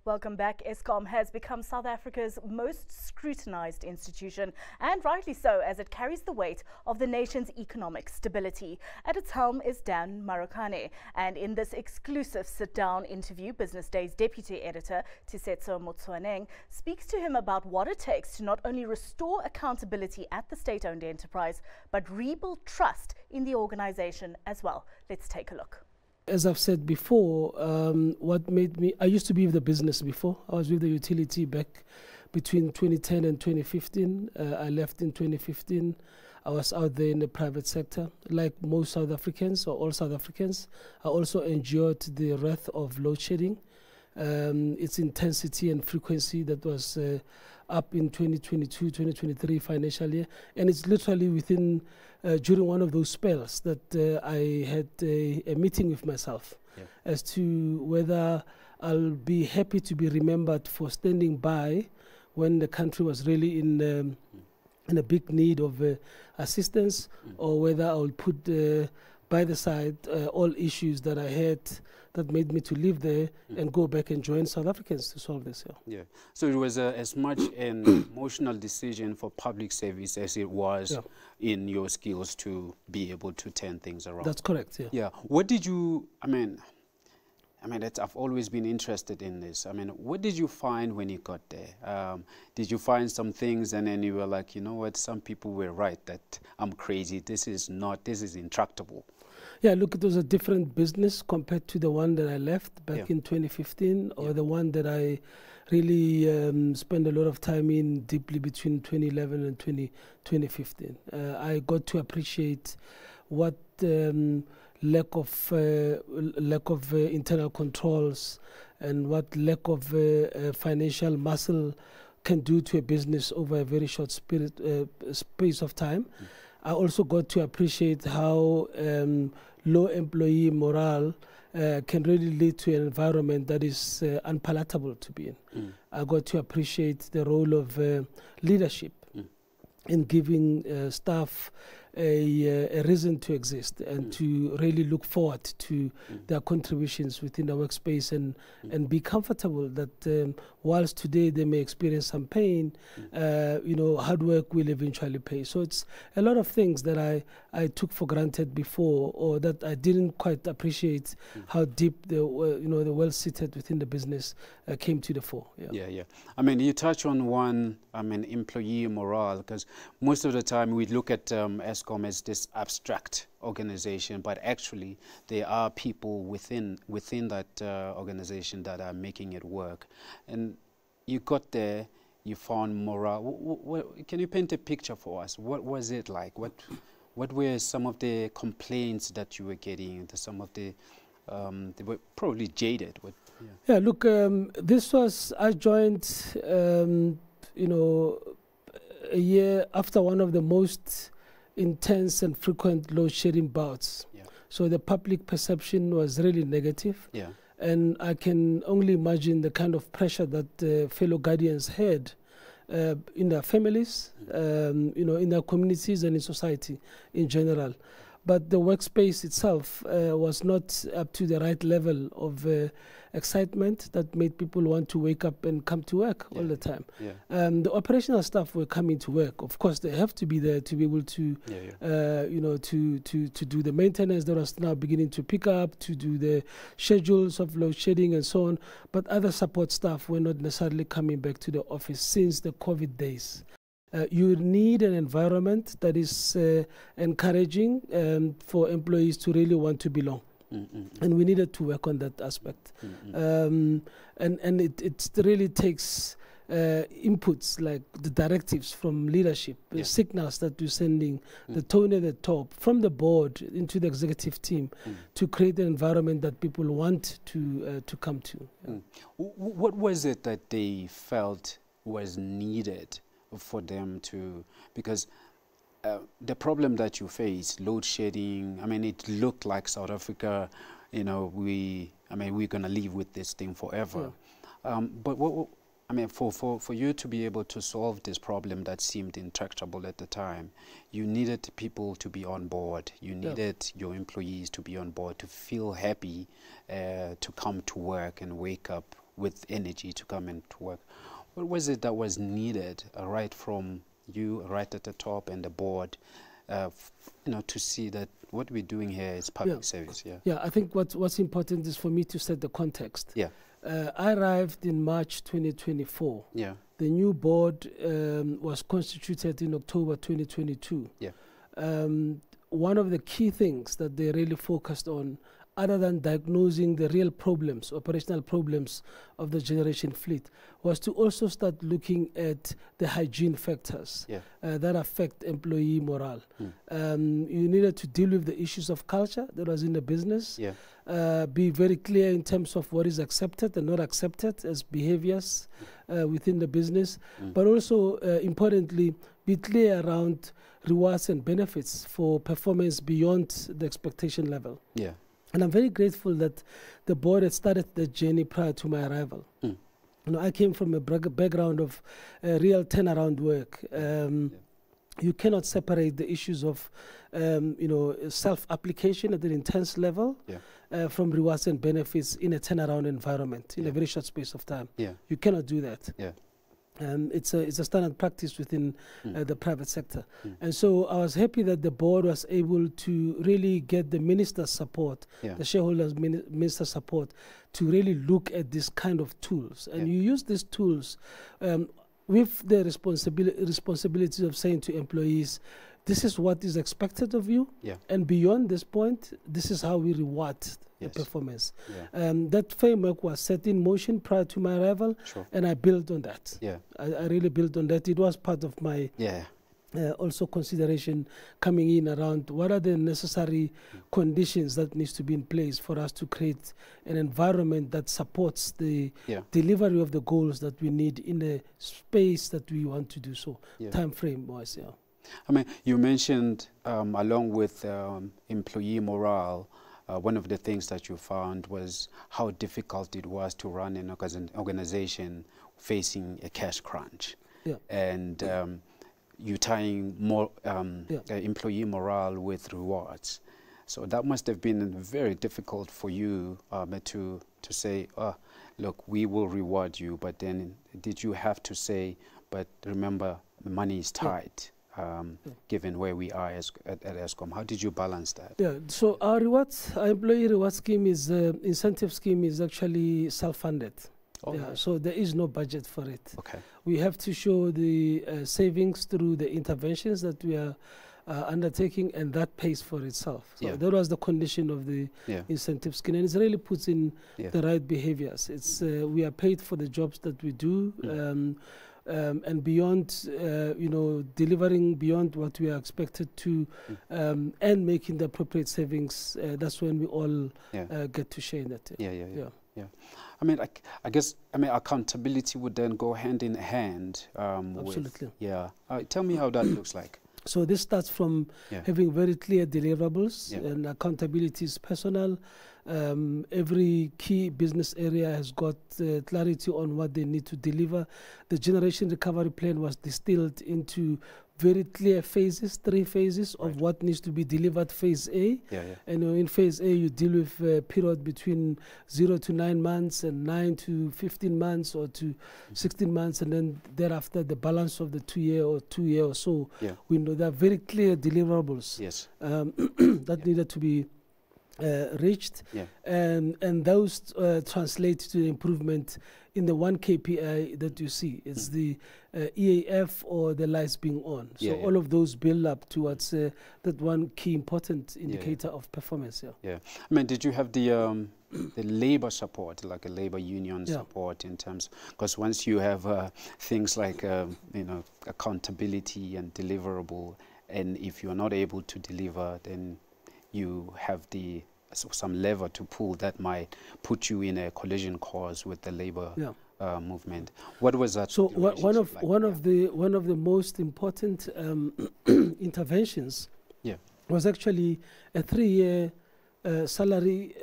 Welcome back. Eskom has become South Africa's most scrutinized institution, and rightly so, as it carries the weight of the nation's economic stability. At its helm is Dan Marokane, and in this exclusive sit-down interview, Business Day's deputy editor, Tisetso Motsoeneng, speaks to him about what it takes to not only restore accountability at the state-owned enterprise, but rebuild trust in the organization as well. Let's take a look. As I've said before, what made me, I used to be with the business before. I was with the utility back between 2010 and 2015. I left in 2015. I was out there in the private sector. Like most South Africans, or all South Africans, I also endured the wrath of load shedding, its intensity and frequency that was up in 2022, 2023 financial year. And it's literally within, during one of those spells that I had a meeting with myself as to whether I'll be happy to be remembered for standing by when the country was really in a big need of assistance, or whether I'll put by the side all issues that I had that made me to live there and go back and join South Africans to solve this. Yeah. So it was as much an emotional decision for public service as it was in your skills to be able to turn things around. That's correct. Yeah. Yeah. What did you? I mean, I've always been interested in this. I mean, what did you find when you got there? Did you find some things and then you were like, you know what, some people were right, that I'm crazy, this is intractable? Yeah, look, it was a different business compared to the one that I left back in 2015, or the one that I really spent a lot of time in deeply between 2011 and 2015. I got to appreciate what lack of internal controls and what lack of financial muscle can do to a business over a very short space of time. I also got to appreciate how low employee morale can really lead to an environment that is unpalatable to be in. I got to appreciate the role of leadership in giving staff a reason to exist and to really look forward to their contributions within the workspace and be comfortable that whilst today they may experience some pain, hard work will eventually pay. So it's a lot of things that I took for granted before, or that I didn't quite appreciate how deep the well-seated within the business came to the fore. Yeah. I mean, you touch on one, employee morale, because most of the time we look at Eskom as this abstract organization, but actually there are people within that organization that are making it work. And you got there, you found morale. Can you paint a picture for us? What was it like? What were some of the complaints that you were getting? Some of the they were probably jaded. Yeah, look, this was, I joined, a year after one of the most intense and frequent load shedding bouts. So the public perception was really negative. And I can only imagine the kind of pressure that fellow Guardians had in their families, in their communities and in society in general. But the workspace itself was not up to the right level of excitement that made people want to wake up and come to work all the time. The operational staff were coming to work. Of course, they have to be there to be able to, to do the maintenance that was now beginning to pick up, to do the schedules of load shedding and so on. But other support staff were not necessarily coming back to the office since the COVID days. You need an environment that is encouraging for employees to really want to belong. And we needed to work on that aspect. And it really takes inputs like the directives from leadership, the signals that you're sending, the tone at the top, from the board into the executive team to create an environment that people want to come to. What was it that they felt was needed for them to, because the problem that you face, load shedding, it looked like South Africa, we're going to live with this thing forever. But for you to be able to solve this problem that seemed intractable at the time, you needed people to be on board. You needed your employees to be on board, to feel happy to come to work and wake up with energy to come and to work. What was it that was needed right from you, right at the top, and the board, to see that what we're doing here is public service? Yeah, I think what's important is for me to set the context. Yeah. I arrived in March 2024. Yeah. The new board was constituted in October 2022. Yeah. One of the key things that they really focused on, other than diagnosing the real problems, operational problems of the generation fleet, was to also start looking at the hygiene factors that affect employee morale. You needed to deal with the issues of culture that was in the business, be very clear in terms of what is accepted and not accepted as behaviors within the business, but also, importantly, be clear around rewards and benefits for performance beyond the expectation level. Yeah. And I'm very grateful that the board had started the journey prior to my arrival. I came from a background of real turnaround work. You cannot separate the issues of, self-application at an intense level from rewards and benefits in a turnaround environment in a very short space of time. You cannot do that. It's a standard practice within the private sector. And so I was happy that the board was able to really get the minister's support, the shareholders' minister's support, to really look at this kind of tools. And you use these tools with the responsibility of saying to employees, this is what is expected of you, and beyond this point, this is how we reward the performance. That framework was set in motion prior to my arrival, and I built on that. I really built on that. It was part of my also consideration coming in around what are the necessary conditions that needs to be in place for us to create an environment that supports the delivery of the goals that we need in the space that we want to do so. Time frame wise, I mean, you mentioned along with employee morale, one of the things that you found was how difficult it was to run an organization facing a cash crunch. And you tying more employee morale with rewards. So that must have been very difficult for you to say, look, we will reward you, but then did you have to say, but remember, the money is tight? Given where we are at Eskom, how did you balance that? So our employee reward scheme is incentive scheme is actually self-funded. So there is no budget for it. We have to show the savings through the interventions that we are undertaking, and that pays for itself. So that was the condition of the incentive scheme, and it really puts in the right behaviors. It's we are paid for the jobs that we do. And beyond, delivering beyond what we are expected to, and making the appropriate savings, that's when we all get to share in that. I mean, I guess, accountability would then go hand in hand. Absolutely. Tell me how that looks like. So this starts from having very clear deliverables, and accountability is personal. Every key business area has got clarity on what they need to deliver. The generation recovery plan was distilled into very clear phases, 3 phases of what needs to be delivered. Phase A, and in phase A you deal with a period between 0 to 9 months and 9 to 15 months or to 16 months, and then thereafter the balance of the 2 year or 2 year or so. We know there are very clear deliverables that needed to be reached, and those translate to improvement in the one KPI that you see. It's the EAF or the lights being on. So all of those build up towards that one key important indicator of performance. I mean, did you have the labor support, like a labor union support in terms, because once you have things like accountability and deliverable, and if you're not able to deliver, then you have some lever to pull that might put you in a collision course with the labor movement. What was that? So one of the most important interventions was actually a 3-year salary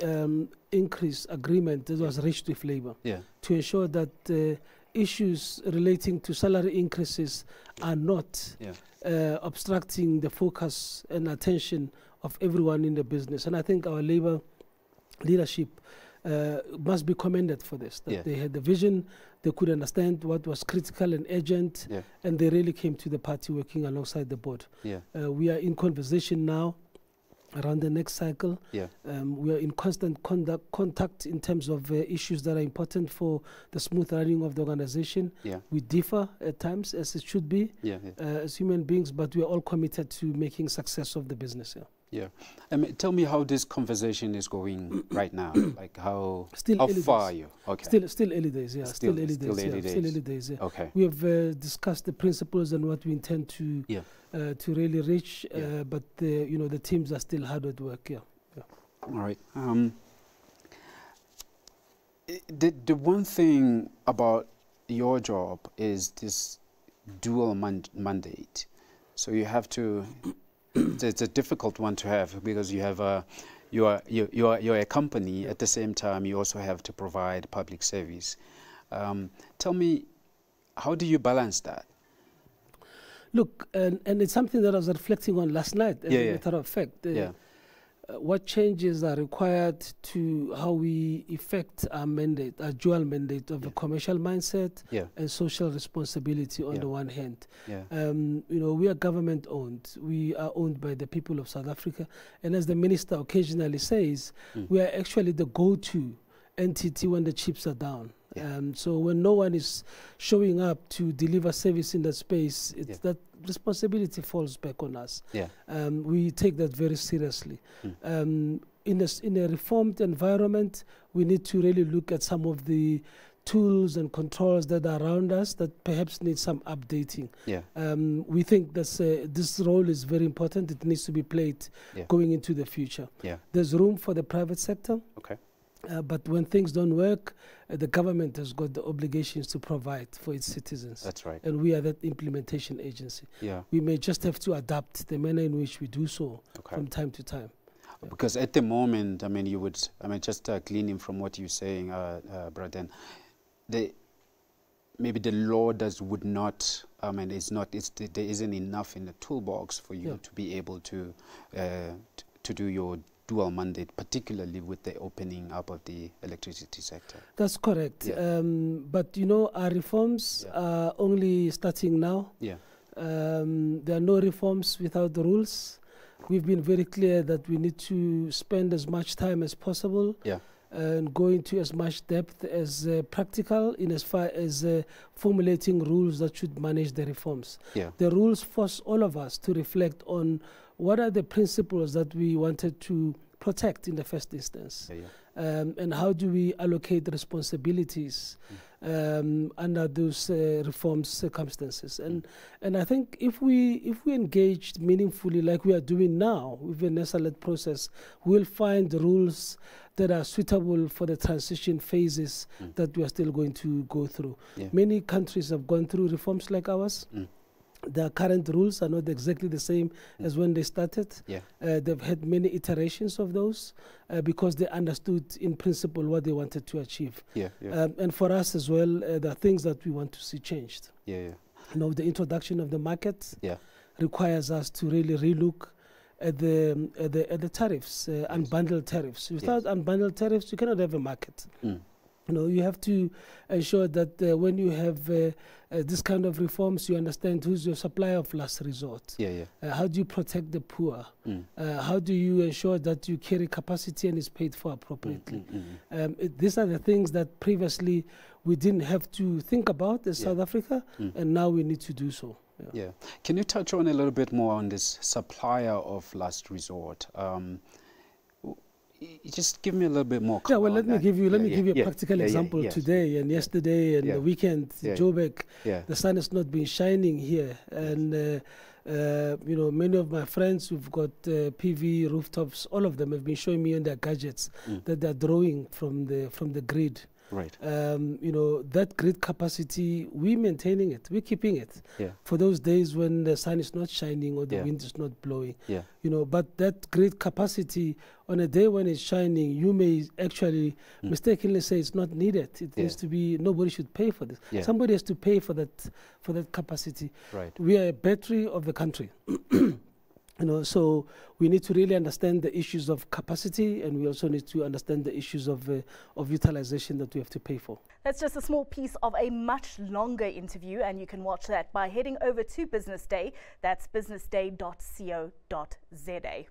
increase agreement that was reached with labor to ensure that issues relating to salary increases are not obstructing the focus and attention of everyone in the business. And I think our labor leadership must be commended for this. That they had the vision, they could understand what was critical and urgent, and they really came to the party working alongside the board. We are in conversation now around the next cycle. We are in constant contact in terms of issues that are important for the smooth running of the organization. We differ at times, as it should be, as human beings, but we are all committed to making success of the business. Tell me how this conversation is going right now. Like how far are you? Okay. Still early days. Still early days. Okay. We have discussed the principles and what we intend to really reach, but the teams are still hard at work. All right. The one thing about your job is this dual mandate. So you have to. It's a difficult one to have because you have you're a company. At the same time, you also have to provide public service. Tell me, how do you balance that? Look, and it's something that I was reflecting on last night, as a matter of fact. What changes are required to how we effect our mandate, our dual mandate of a commercial mindset and social responsibility on the one hand. We are government owned. We are owned by the people of South Africa. And as the minister occasionally says, we are actually the go-to entity when the chips are down. So when no one is showing up to deliver service in that space, it's that responsibility falls back on us. We take that very seriously. In a reformed environment, we need to really look at some of the tools and controls that are around us that perhaps need some updating. We think that this role is very important. It needs to be played going into the future. There's room for the private sector. But when things don't work, the government has got the obligations to provide for its citizens. That's right. And we are that implementation agency. We may just have to adapt the manner in which we do so from time to time. Because at the moment, just gleaning from what you're saying, Braden, maybe the law would not, there isn't enough in the toolbox for you to be able to do your dual mandate, particularly with the opening up of the electricity sector. That's correct. But our reforms are only starting now. There are no reforms without the rules. We've been very clear that we need to spend as much time as possible and go into as much depth as practical in as far as formulating rules that should manage the reforms. The rules force all of us to reflect on what are the principles that we wanted to protect in the first instance, and how do we allocate responsibilities under those reform circumstances. And I think if we engage meaningfully like we are doing now with the NERSA-led process, we'll find rules that are suitable for the transition phases that we are still going to go through. Many countries have gone through reforms like ours. The current rules are not exactly the same as when they started. They've had many iterations of those because they understood in principle what they wanted to achieve. And for us as well, there are things that we want to see changed. The introduction of the market requires us to really relook at the tariffs, unbundled tariffs. Without unbundled tariffs, you cannot have a market. You have to ensure that when you have this kind of reforms, you understand who's your supplier of last resort. How do you protect the poor? How do you ensure that you carry capacity and is paid for appropriately? These are the things that previously we didn't have to think about as South Africa, and now we need to do so. Can you touch on a little bit more on this supplier of last resort? Just give me a little bit more. Let me give you a practical example today and yesterday and the weekend. Joburg, the sun has not been shining here, and many of my friends who've got PV rooftops, all of them have been showing me on their gadgets that they're drawing from the grid. That grid capacity, we're maintaining it, we're keeping it for those days when the sun is not shining or the wind is not blowing. But that grid capacity, on a day when it's shining, you may actually mistakenly say it's not needed. It needs to be, nobody should pay for this. Somebody has to pay for that capacity. We are a battery of the country. So we need to really understand the issues of capacity, and we also need to understand the issues of utilization that we have to pay for. That's just a small piece of a much longer interview, and you can watch that by heading over to Business Day. That's businessday.co.za.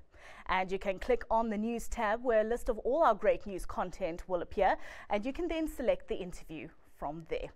And you can click on the news tab where a list of all our great news content will appear, and you can then select the interview from there.